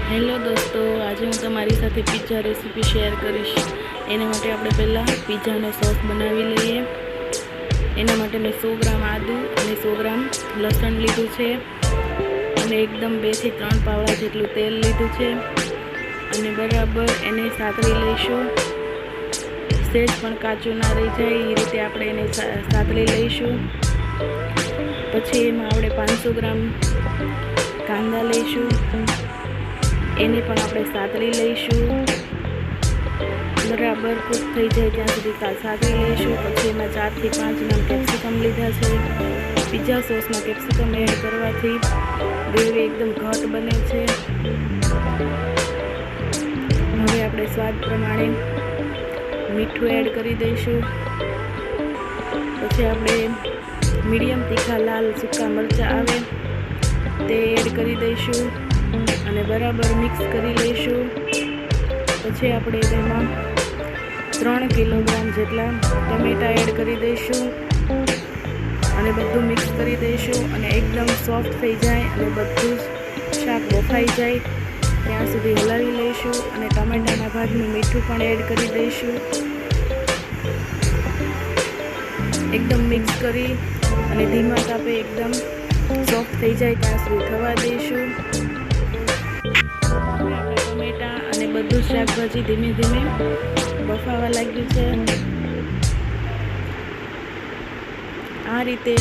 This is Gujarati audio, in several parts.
હેલો દોસ્તો, આજે હું તમારી સાથે પિઝા રેસીપી શેર કરીશ। એના માટે આપણે પહેલાં પિઝાનો સોસ બનાવી લઈએ। એના માટે મેં 100 ગ્રામ આદુ અને 100 ગ્રામ લસણ લીધું છે અને એકદમ 2 થી 3 પાવડા જેટલું તેલ લીધું છે અને બરાબર એને સાતળી લઈશું। સેજ પણ કાચું ના રહી જાય એ રીતે આપણે એને સાતળી લઈશું। પછી એમાં આપણે 500 ગ્રામ કાંદા લઈશું, એને પણ આપણે સાતળી લઈશું। બરાબર કૂક થઈ જાય ત્યાં સુધી સાતળી લઈશું। પછી એમાં 4 થી 5 ગ્રામ કેપ્સિકમ લીધા છે। પિઝા સોસમાં કેપ્સિકમ એડ કરવાથી ગ્રેવી એકદમ ઘટ બને છે। હવે આપણે સ્વાદ પ્રમાણે મીઠું એડ કરી દઈશું। પછી આપણે મીડિયમ તીખા લાલ સૂકા મરચાં આવે તે એડ કરી દઈશું અને બરાબર મિક્સ કરી લઈશું। પછી આપણે તેમાં 3 કિલોગ્રામ જેટલા ટમેટા એડ કરી દઈશું અને બધું મિક્સ કરી દઈશું અને એકદમ સોફ્ટ થઈ જાય અને બધું શાક બફાઈ જાય ત્યાં સુધી હલાવી લઈશું અને ટમેટાના ભાગનું મીઠું પણ એડ કરી દઈશું। એકદમ મિક્સ કરી અને ધીમા તાપે એકદમ સોફ્ટ થઈ જાય ત્યાં સુધી થવા દઈશું। ટમેટા અને બધું શાકભાજી ધીમે ધીમે બફાવા લાગ્યું છે। આ રીતે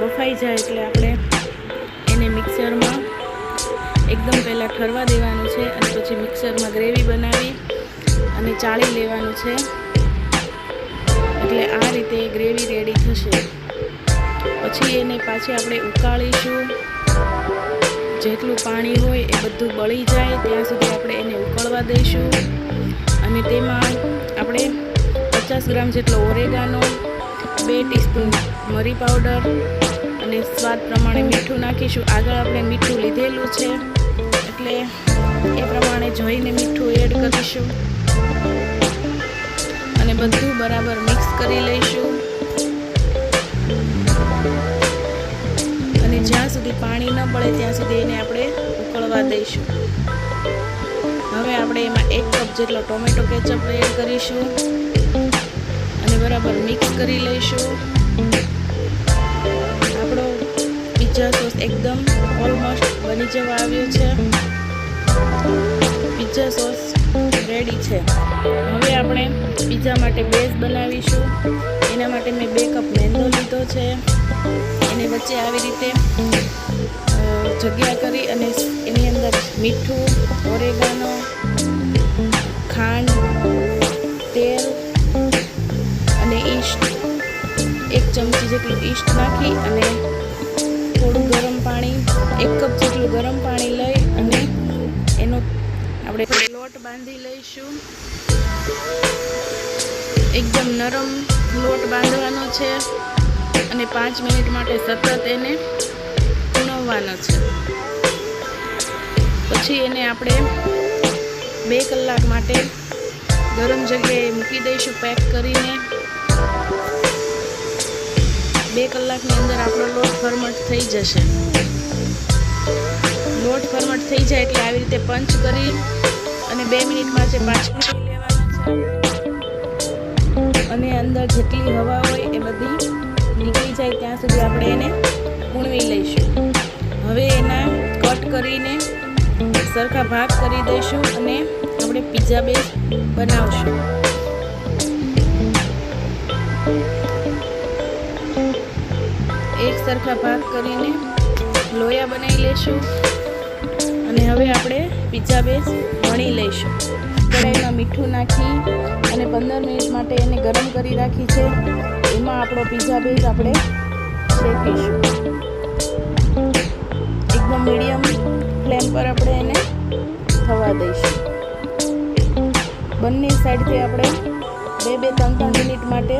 બફાઈ જાય એટલે આપણે એને મિક્સરમાં એકદમ પહેલાં ઠરવા દેવાનું છે અને પછી મિક્સરમાં ગ્રેવી બનાવી અને ચાળી લેવાનું છે એટલે આ રીતે ગ્રેવી રેડી થશે। પછી એને પાછી આપણે ઉકાળીશું। જેટલું પાણી હોય એ બધું બળી જાય ત્યાં સુધી આપણે એને ઉકળવા દઈશું અને તેમાં આપણે 50 ગ્રામ જેટલો ઓરેગાનો, 2 ટીસ્પૂન મરી પાવડર અને સ્વાદ પ્રમાણે મીઠું નાખીશું। આગળ આપણે મીઠું લીધેલું છે એટલે એ પ્રમાણે જોઈને મીઠું એડ કરીશું અને બધું બરાબર મિક્સ કરી લઈશું અને જ્યાં સુધી પાણી ન બળે ત્યાં સુધી એને આપણે ઉકળવા દઈશું। હવે આપણે એમાં 1 કપ જેટલો ટોમેટો કેચઅપ એડ કરીશું અને બરાબર મિક્સ કરી લઈશું। આપણો પિઝા સોસ એકદમ ઓલમોસ્ટ બની જવા આવ્યો છે। પિઝા સોસ રેડી છે। હવે આપણે પિઝા માટે બેઝ બનાવીશું। એના માટે મેં 2 કપ મેંદો લીધો છે। એને વચ્ચે આવી રીતે જગ્યા કરી અને એની અંદર મીઠું, ઓરેગાનો, ખાંડ, તેલ અને ઈસ્ટ 1 ચમચી જેટલું ઈસ્ટ નાખી અને થોડું ગરમ પાણી 1 કપ જેટલું ગરમ પાણી લઈ અને એનો આપણે લોટ બાંધી લઈશું। એકદમ નરમ લોટ બાંધવાનો છે અને 5 મિનિટ માટે સતત એને ભૂનવવાનો છે। પછી એને આપણે 2 કલાક માટે ગરમ જગ્યાએ મૂકી દઈશું પેક કરીને। 2 કલાકની અંદર આપણો લોટ ફરમન્ટ થઈ જશે। લોટ ફરમન્ટ થઈ જાય એટલે આવી રીતે પંચ કરી અને 2 મિનિટમાં જે પાછું લેવાના છે અને અંદર જેટલી હવા હોય એ બધી નીકળી જાય ત્યાં સુધી આપણે એને કૂણવી લઈશું। હવે એના કટ કરીને સરખા ભાગ કરી દઈશું અને આપણે પિઝા બેઝ બનાવશું। એક સરખા ભાગ કરીને લોયા બનાવી લઈશું અને હવે આપણે પિઝા બેઝ વણી લઈશું। કઢાઈમાં મીઠું નાખી અને 15 મિનિટ માટે એને ગરમ કરી રાખી છે। એમાં આપણો પિઝા બેઝ આપણે શેકીશું। એકદમ મીડિયમ ફ્લેમ પર આપણે એને થવા દઈશું। બંને સાઈડથી આપણે 2-3 મિનિટ માટે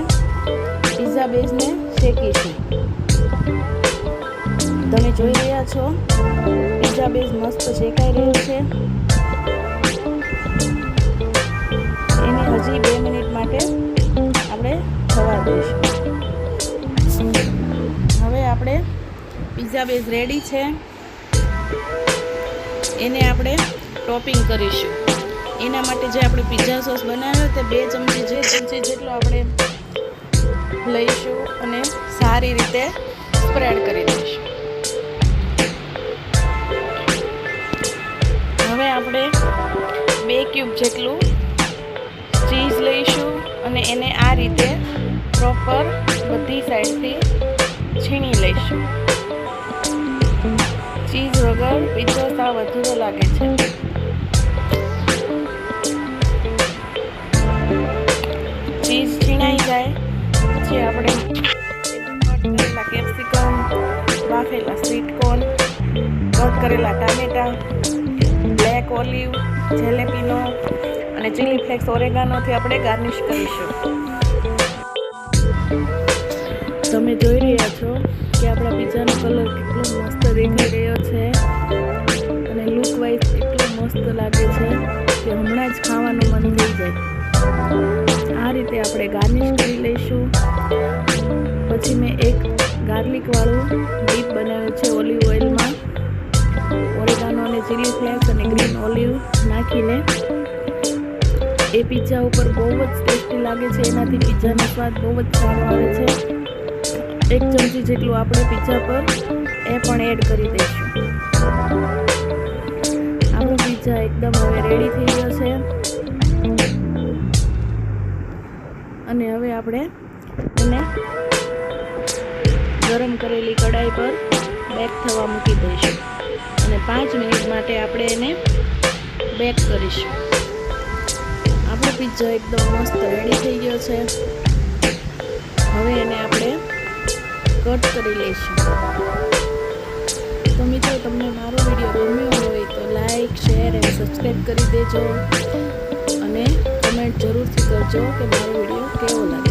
પિઝા બેઝને શેકીશું। તમે જોઈ રહ્યા છો પિઝા બેઝ મસ્ત શેકાઈ રહ્યો છે। એને હજી 2 મિનિટ માટે આપણે થવા દઈશું। હવે આપણે પિઝા બેઝ રેડી છે। એને આપણે ટોપિંગ કરીશું. એના માટે જે આપણે પિઝા સોસ બનાવ્યો તે 2 ચમચી જેટલો આપણે લઈશું અને સારી રીતે સ્પ્રેડ કરી દઈશું. હવે આપણે 2 ક્યુબ જેટલું ચીઝ લઈશું અને એને આ રીતે પ્રોપર બધી સાઈડથી છીણી લઈશું. ચીઝ વગર પિઝા સાવ અધૂરો લાગે છે. ચીઝ છીણાઈ જાય પછી આપણે કટ કરેલા કેપ્સિકમ, બાફેલા સ્વીટ કોર્ન, કટ કરેલા ટામેટા, બ્લેક ઓલિવ, જેલેપીનો અને ચીલી ફ્લેક્સ ઓરેગાનોથી આપણે ગાર્નિશ કરીશું. તમે જોઈ રહ્યા છો કે આપણા પિઝાનો કલર કેટલો મસ્ત દેખાઈ રહ્યો છે અને લુક વાઇઝ એટલો મસ્ત લાગે છે કે હમણાં જ ખાવાનું મન થઈ જાય. આ રીતે આપણે ગાર્નિશ કરી લઈશું. પછી મેં એક ગાર્લિકવાળું ડીપ બનાવ્યું છે ઓલિવ ઓઇલમાં. ઓરેગાનો અને ચીલી ફ્લેક્સ અને ગ્રીન ઓલિવ નાખીને એ પિઝા ઉપર બહુ જ ટેસ્ટી લાગે છે. એનાથી પિઝાનો સ્વાદ બહુ જ સારો આવે છે. 1 ચમચી જેટલું આપણે પિઝા પર એ પણ એડ કરી દઈશું. આપણો પિઝા એકદમ હવે રેડી થઈ ગયો છે અને હવે આપણે એને ગરમ કરેલી કડાઈ પર બેક થવા મૂકી દઈશું અને 5 મિનિટ માટે આપણે એને બેક કરીશું. આપણો પિઝા એકદમ મસ્ત રેડી થઈ ગયો છે. હવે એને આપણે કટ કરી લઈશું. તો મિત્રો, તમને મારો વિડીયો ગમ્યો હોય તો લાઈક, શેર અને સબસ્ક્રાઈબ કરી દેજો અને કમેન્ટ જરૂરથી કરજો કે મારો વિડીયો કેવો લાગે.